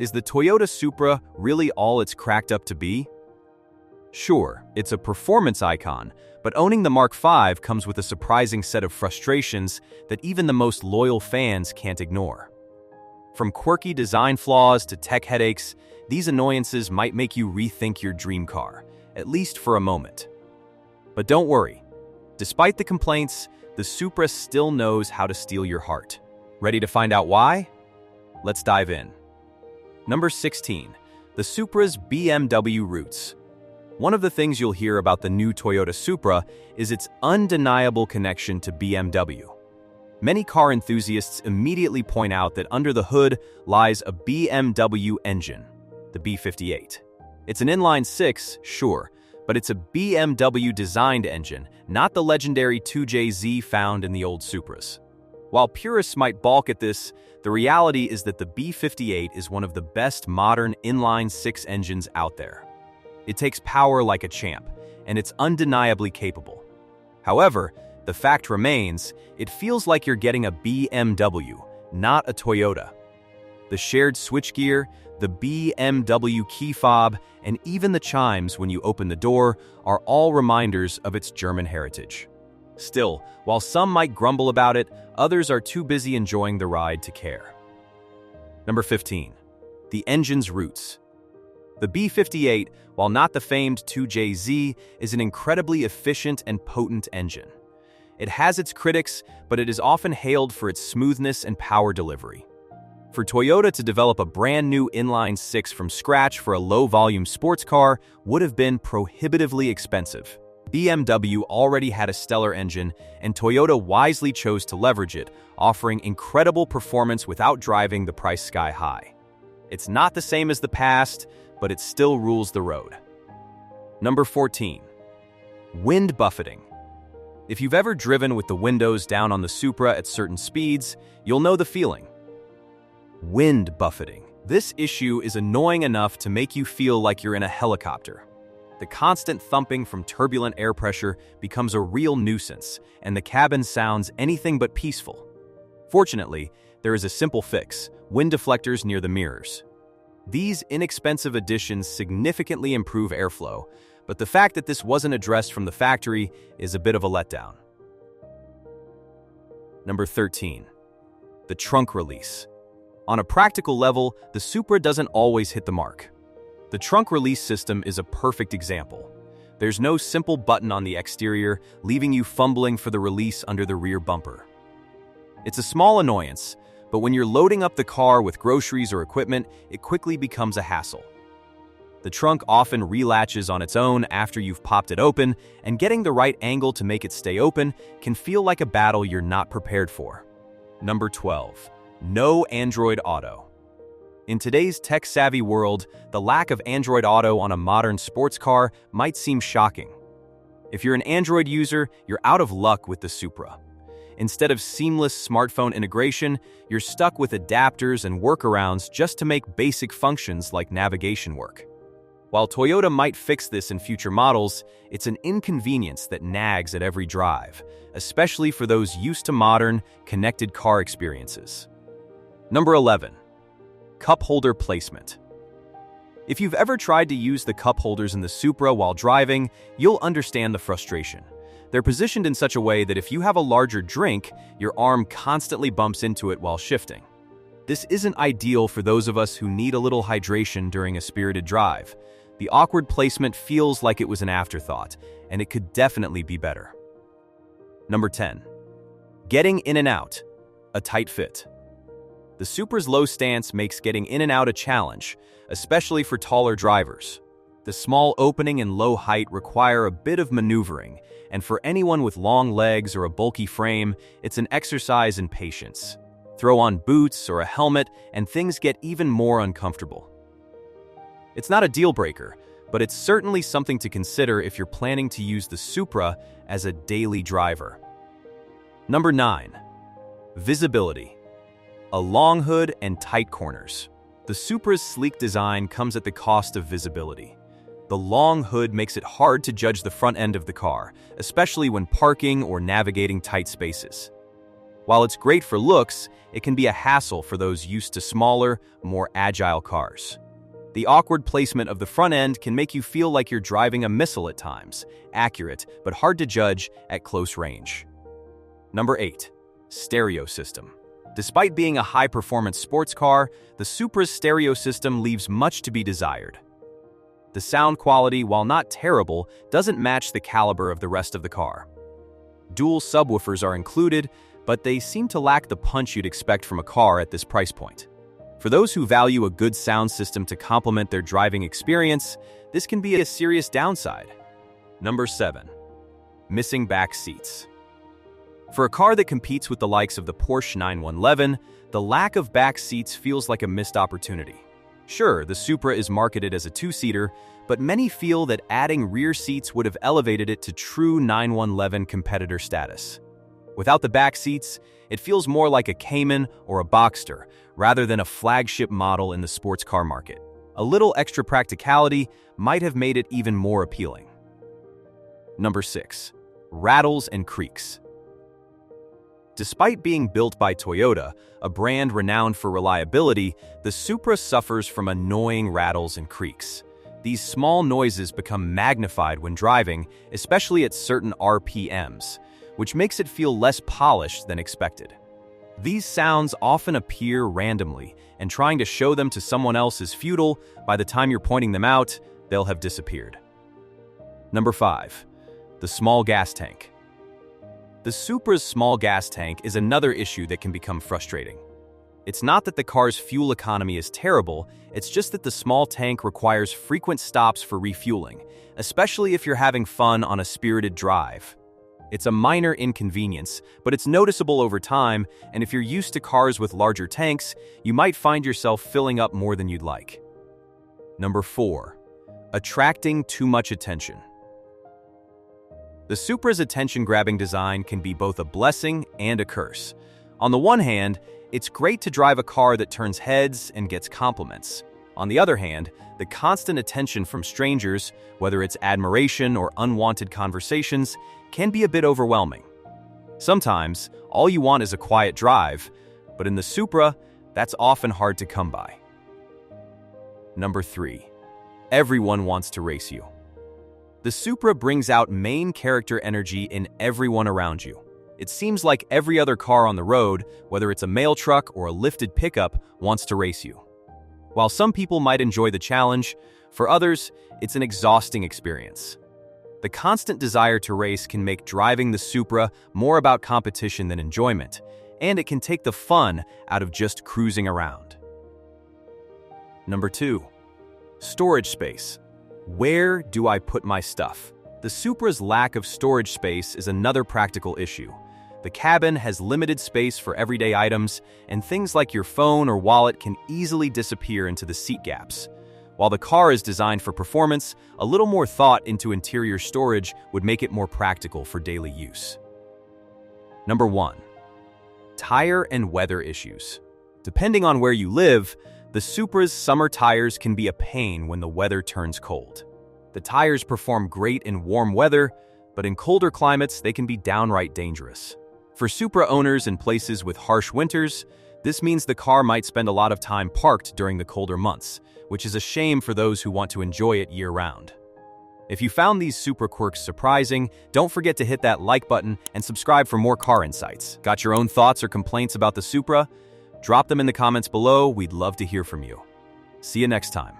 Is the Toyota Supra really all it's cracked up to be? Sure, it's a performance icon, but owning the Mark V comes with a surprising set of frustrations that even the most loyal fans can't ignore. From quirky design flaws to tech headaches, these annoyances might make you rethink your dream car, at least for a moment. But don't worry. Despite the complaints, the Supra still knows how to steal your heart. Ready to find out why? Let's dive in. Number 16. The Supra's BMW roots. One of the things you'll hear about the new Toyota Supra is its undeniable connection to BMW. Many car enthusiasts immediately point out that under the hood lies a BMW engine, the B58. It's an inline-six, sure, but it's a BMW-designed engine, not the legendary 2JZ found in the old Supras. While purists might balk at this, the reality is that the B58 is one of the best modern inline-six engines out there. It takes power like a champ, and it's undeniably capable. However, the fact remains, it feels like you're getting a BMW, not a Toyota. The shared switchgear, the BMW key fob, and even the chimes when you open the door are all reminders of its German heritage. Still, while some might grumble about it, others are too busy enjoying the ride to care. Number 15. The engine's roots. The B58, while not the famed 2JZ, is an incredibly efficient and potent engine. It has its critics, but it is often hailed for its smoothness and power delivery. For Toyota to develop a brand new inline-six from scratch for a low-volume sports car would have been prohibitively expensive. BMW already had a stellar engine, and Toyota wisely chose to leverage it, offering incredible performance without driving the price sky high. It's not the same as the past, but it still rules the road. Number 14. Wind buffeting. If you've ever driven with the windows down on the Supra at certain speeds, you'll know the feeling. Wind buffeting. This issue is annoying enough to make you feel like you're in a helicopter. The constant thumping from turbulent air pressure becomes a real nuisance, and the cabin sounds anything but peaceful. Fortunately, there is a simple fix: wind deflectors near the mirrors. These inexpensive additions significantly improve airflow, but the fact that this wasn't addressed from the factory is a bit of a letdown. Number 13. The trunk release. On a practical level, the Supra doesn't always hit the mark. The trunk release system is a perfect example. There's no simple button on the exterior, leaving you fumbling for the release under the rear bumper. It's a small annoyance, but when you're loading up the car with groceries or equipment, it quickly becomes a hassle. The trunk often relatches on its own after you've popped it open, and getting the right angle to make it stay open can feel like a battle you're not prepared for. Number 12. No Android Auto. In today's tech-savvy world, the lack of Android Auto on a modern sports car might seem shocking. If you're an Android user, you're out of luck with the Supra. Instead of seamless smartphone integration, you're stuck with adapters and workarounds just to make basic functions like navigation work. While Toyota might fix this in future models, it's an inconvenience that nags at every drive, especially for those used to modern, connected car experiences. Number 11. Cup holder placement. If you've ever tried to use the cup holders in the Supra while driving, you'll understand the frustration. They're positioned in such a way that if you have a larger drink, your arm constantly bumps into it while shifting. This isn't ideal for those of us who need a little hydration during a spirited drive. The awkward placement feels like it was an afterthought, and it could definitely be better. Number 10. Getting in and out. A tight fit. The Supra's low stance makes getting in and out a challenge, especially for taller drivers. The small opening and low height require a bit of maneuvering, and for anyone with long legs or a bulky frame, it's an exercise in patience. Throw on boots or a helmet, and things get even more uncomfortable. It's not a deal breaker, but it's certainly something to consider if you're planning to use the Supra as a daily driver. Number 9. Visibility. A long hood and tight corners. The Supra's sleek design comes at the cost of visibility. The long hood makes it hard to judge the front end of the car, especially when parking or navigating tight spaces. While it's great for looks, it can be a hassle for those used to smaller, more agile cars. The awkward placement of the front end can make you feel like you're driving a missile at times, accurate but hard to judge at close range. Number 8. Stereo system. Despite being a high-performance sports car, the Supra's stereo system leaves much to be desired. The sound quality, while not terrible, doesn't match the caliber of the rest of the car. Dual subwoofers are included, but they seem to lack the punch you'd expect from a car at this price point. For those who value a good sound system to complement their driving experience, this can be a serious downside. Number 7. Missing back seats. For a car that competes with the likes of the Porsche 911, the lack of back seats feels like a missed opportunity. Sure, the Supra is marketed as a two-seater, but many feel that adding rear seats would have elevated it to true 911 competitor status. Without the back seats, it feels more like a Cayman or a Boxster, rather than a flagship model in the sports car market. A little extra practicality might have made it even more appealing. Number 6. Rattles and creaks. Despite being built by Toyota, a brand renowned for reliability, the Supra suffers from annoying rattles and creaks. These small noises become magnified when driving, especially at certain RPMs, which makes it feel less polished than expected. These sounds often appear randomly, and trying to show them to someone else is futile. By the time you're pointing them out, they'll have disappeared. Number 5. The small gas tank. The Supra's small gas tank is another issue that can become frustrating. It's not that the car's fuel economy is terrible, it's just that the small tank requires frequent stops for refueling, especially if you're having fun on a spirited drive. It's a minor inconvenience, but it's noticeable over time, and if you're used to cars with larger tanks, you might find yourself filling up more than you'd like. Number 4. Attracting too much attention. The Supra's attention-grabbing design can be both a blessing and a curse. On the one hand, it's great to drive a car that turns heads and gets compliments. On the other hand, the constant attention from strangers, whether it's admiration or unwanted conversations, can be a bit overwhelming. Sometimes, all you want is a quiet drive, but in the Supra, that's often hard to come by. Number 3. Everyone wants to race you. The Supra brings out main character energy in everyone around you. It seems like every other car on the road, whether it's a mail truck or a lifted pickup, wants to race you. While some people might enjoy the challenge, for others, it's an exhausting experience. The constant desire to race can make driving the Supra more about competition than enjoyment, and it can take the fun out of just cruising around. Number 2. Storage space. Where do I put my stuff? The Supra's lack of storage space is another practical issue. The cabin has limited space for everyday items, and things like your phone or wallet can easily disappear into the seat gaps. While the car is designed for performance, a little more thought into interior storage would make it more practical for daily use. Number 1. Tire and weather issues. Depending on where you live, the Supra's summer tires can be a pain when the weather turns cold. The tires perform great in warm weather, but in colder climates, they can be downright dangerous. For Supra owners in places with harsh winters, this means the car might spend a lot of time parked during the colder months, which is a shame for those who want to enjoy it year-round. If you found these Supra quirks surprising, don't forget to hit that like button and subscribe for more car insights. Got your own thoughts or complaints about the Supra? Drop them in the comments below, we'd love to hear from you. See you next time.